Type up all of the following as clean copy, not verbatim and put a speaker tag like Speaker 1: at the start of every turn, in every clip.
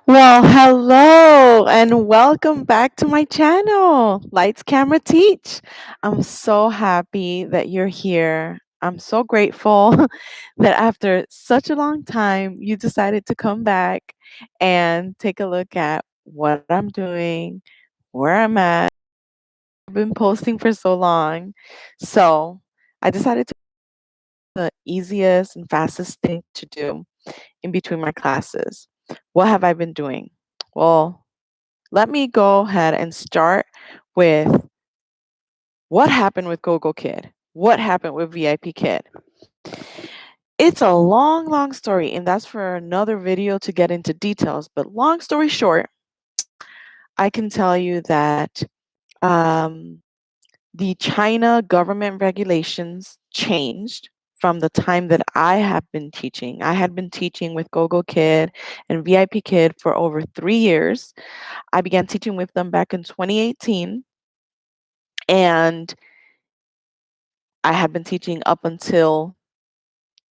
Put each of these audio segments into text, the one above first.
Speaker 1: Well, hello and welcome back to my channel, Lights Camera Teach. I'm so happy that you're here. I'm so grateful that after such a long time, you decided to come back and take a look at what I'm doing, where I'm at. I've been posting for so long. So I decided to the easiest and fastest thing to do in between my classes. What have I been doing? Well, let me go ahead and start with what happened with GoGoKid. What happened with VIPKid? It's a long, long story, and that's for another video to get into details. But long story short, I can tell you that um, the China government regulations changed from the time that I have been teaching. I had been teaching with GoGoKid and VIPKid for over 3 years. I began teaching with them back in 2018, and I had been teaching up until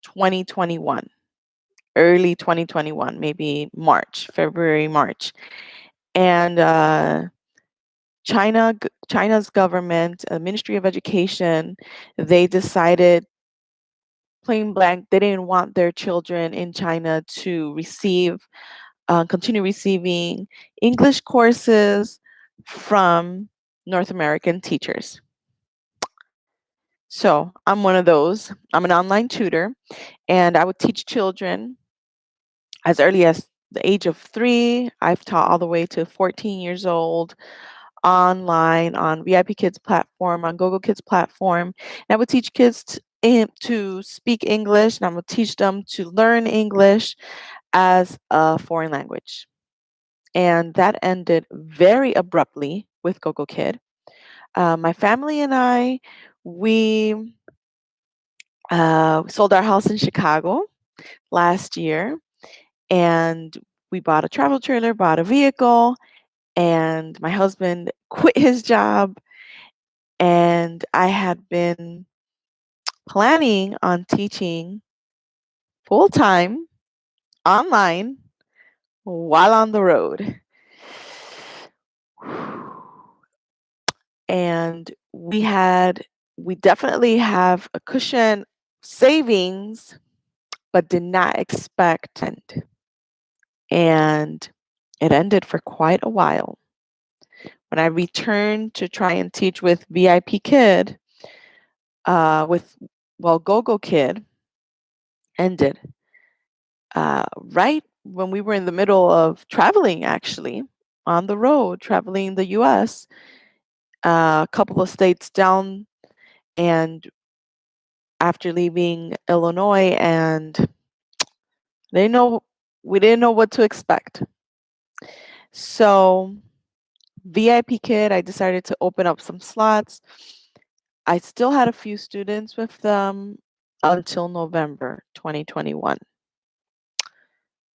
Speaker 1: 2021, early 2021, maybe March, February, March. And China's government, Ministry of Education, they decided plain blank they didn't want their children in China to continue receiving English courses from North American teachers. So I'm one of those. I'm an online tutor, and I would teach children as early as the age of 3. I've taught all the way to 14 years old online on VIP Kids platform, on Google Kids platform. And I would teach kids to speak English, and I would teach them to learn English as a foreign language. And that ended very abruptly with GoGoKid. My family and I, we sold our house in Chicago last year, and we bought a travel trailer, bought a vehicle, and my husband quit his job, and I had been planning on teaching full time online while on the road. And we definitely have a cushion savings, but did not expect it. And it ended for quite a while. When I returned to try and teach with VIPKid, GoGoKid ended right when we were in the middle of traveling, actually, on the road, traveling the US, a couple of states down, and after leaving Illinois, and they know we didn't know what to expect. So VIPKid, I decided to open up some slots. I still had a few students with them until November 2021.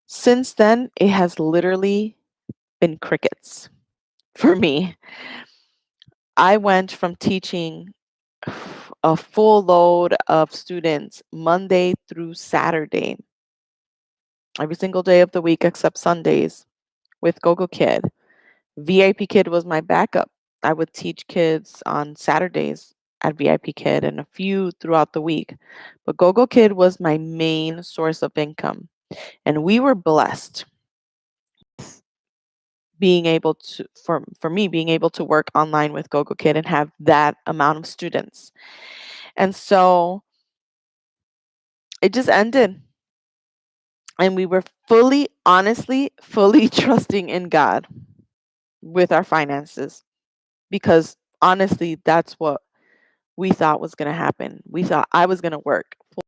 Speaker 1: Since then, it has literally been crickets for me. I went from teaching a full load of students Monday through Saturday, every single day of the week except Sundays with GoGoKid. VIPKid was my backup. I would teach kids on Saturdays at VIPKid and a few throughout the week. But GoGoKid was my main source of income. And we were blessed being able to for me being able to work online with GoGoKid and have that amount of students. And so it just ended. And we were honestly, fully trusting in God with our finances, because honestly, that's what we thought was going to happen. We thought I was going to work for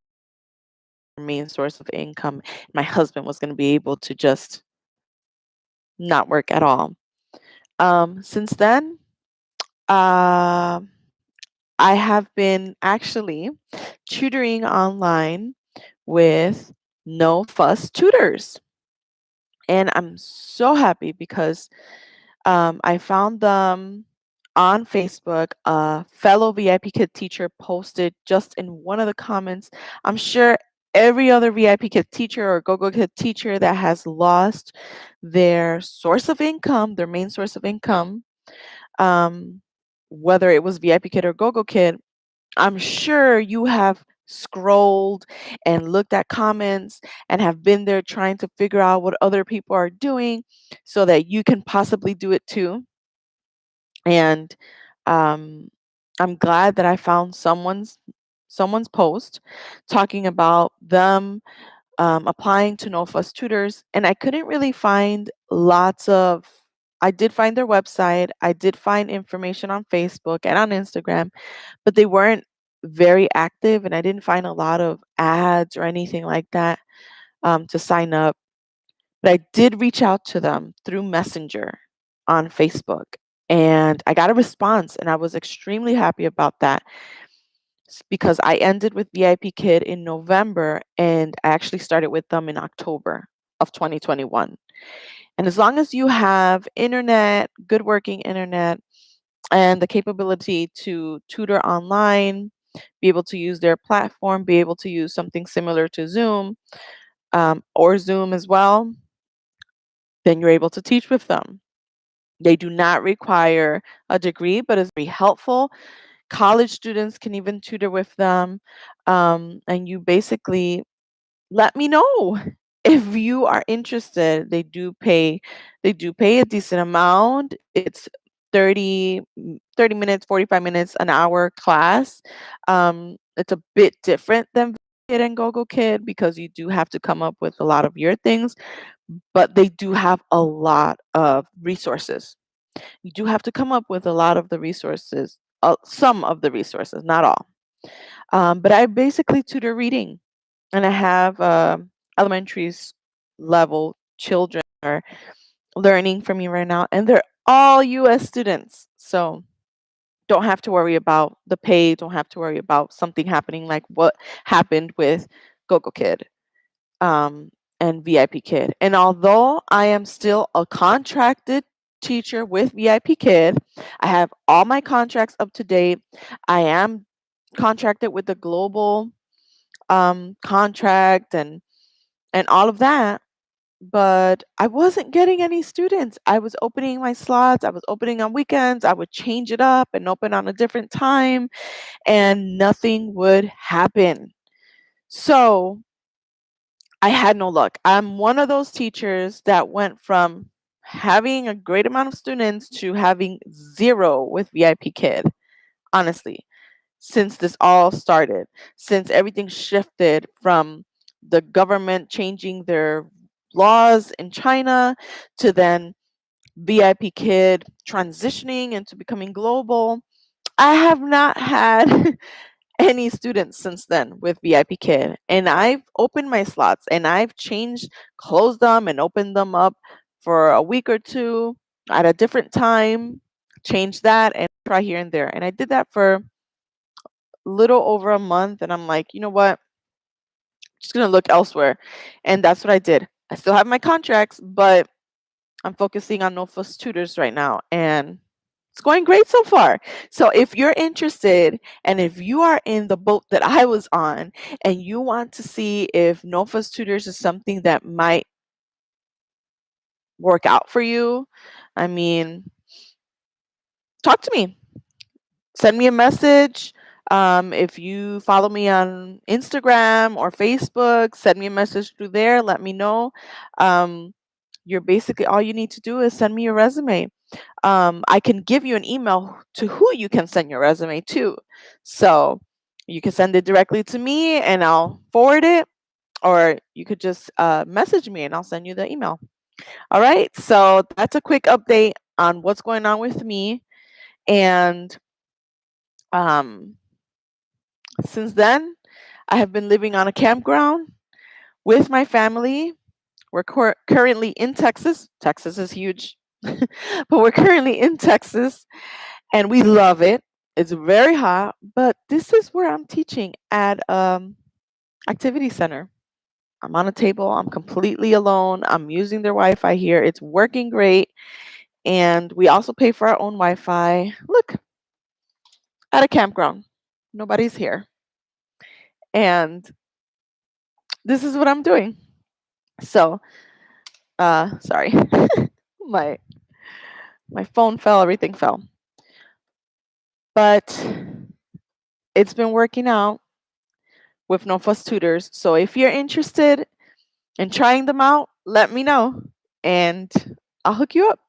Speaker 1: the main source of income. My husband was going to be able to just not work at all. Since then, uh, I have been actually tutoring online with No Fuss Tutors. And I'm so happy because I found them on Facebook. A fellow VIP Kid teacher posted just in one of the comments. I'm sure every other VIP Kid teacher or GoGoKid teacher that has lost their source of income, their main source of income, um, whether it was VIP Kid or GoGoKid, I'm sure you have scrolled and looked at comments and have been there trying to figure out what other people are doing so that you can possibly do it too. And um, I'm glad that I found someone's post talking about them applying to No Fuss Tutors, and I couldn't really find lots of. I did find their website. I did find information on Facebook and on Instagram, but they weren't very active, and I didn't find a lot of ads or anything like that to sign up. But I did reach out to them through Messenger on Facebook, and I got a response, and I was extremely happy about that because I ended with VIP Kid in November, and I actually started with them in October of 2021. And as long as you have internet, good working internet, and the capability to tutor online, be able to use their platform, be able to use something similar to Zoom or Zoom as well, then you're able to teach with them. They do not require a degree, but it's very helpful. College students can even tutor with them. And you basically let me know if you are interested. They do pay a decent amount. It's 30 minutes, 45 minutes, an hour class. It's a bit different than Kid and Gogo Kid because you do have to come up with a lot of your things, but they do have a lot of resources. You do have to come up with a lot of the resources, some of the resources, not all. But I basically tutor reading, and I have elementary level children are learning from me right now, and they're all U.S. students. So don't have to worry about the pay. Don't have to worry about something happening like what happened with GoGo Kid um, and VIP Kid. And although I am still a contracted teacher with VIP Kid, I have all my contracts up to date. I am contracted with the global contract and all of that, but I wasn't getting any students. I was opening my slots. I was opening on weekends. I would change it up and open on a different time, and nothing would happen. So I had no luck. I'm one of those teachers that went from having a great amount of students to having zero with VIP Kid, honestly, since this all started, since everything shifted from the government changing their laws in China to then VIP Kid transitioning into becoming global. I have not had any students since then with VIP Kid. And I've opened my slots and I've changed, closed them and opened them up for a week or two at a different time, changed that and try here and there. And I did that for a little over a month. And I'm like, you know what? Just going to look elsewhere. And that's what I did. I still have my contracts, but I'm focusing on No Fuss Tutors right now. And it's going great so far. So if you're interested and if you are in the boat that I was on and you want to see if No Fuss Tutors is something that might work out for you, I mean, talk to me. Send me a message. If you follow me on Instagram or Facebook, send me a message through there. Let me know. You're basically all you need to do is send me your resume. I can give you an email to who you can send your resume to. So you can send it directly to me and I'll forward it, or you could just message me and I'll send you the email. All right. So that's a quick update on what's going on with me. And um, since then, I have been living on a campground with my family. We're currently in Texas. Texas is huge, but we're currently in Texas and we love it. It's very hot, but this is where I'm teaching at activity center. I'm on a table. I'm completely alone. I'm using their Wi-Fi here. It's working great, and we also pay for our own Wi-Fi. Look, at a campground, nobody's here, and this is what I'm doing. So, sorry. my my phone fell, everything fell. But it's been working out with No Fuss Tutors. So if you're interested in trying them out, let me know and I'll hook you up.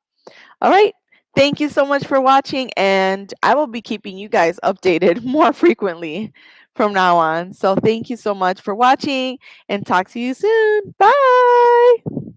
Speaker 1: All right. Thank you so much for watching, and I will be keeping you guys updated more frequently from now on. So thank you so much for watching and talk to you soon. Bye.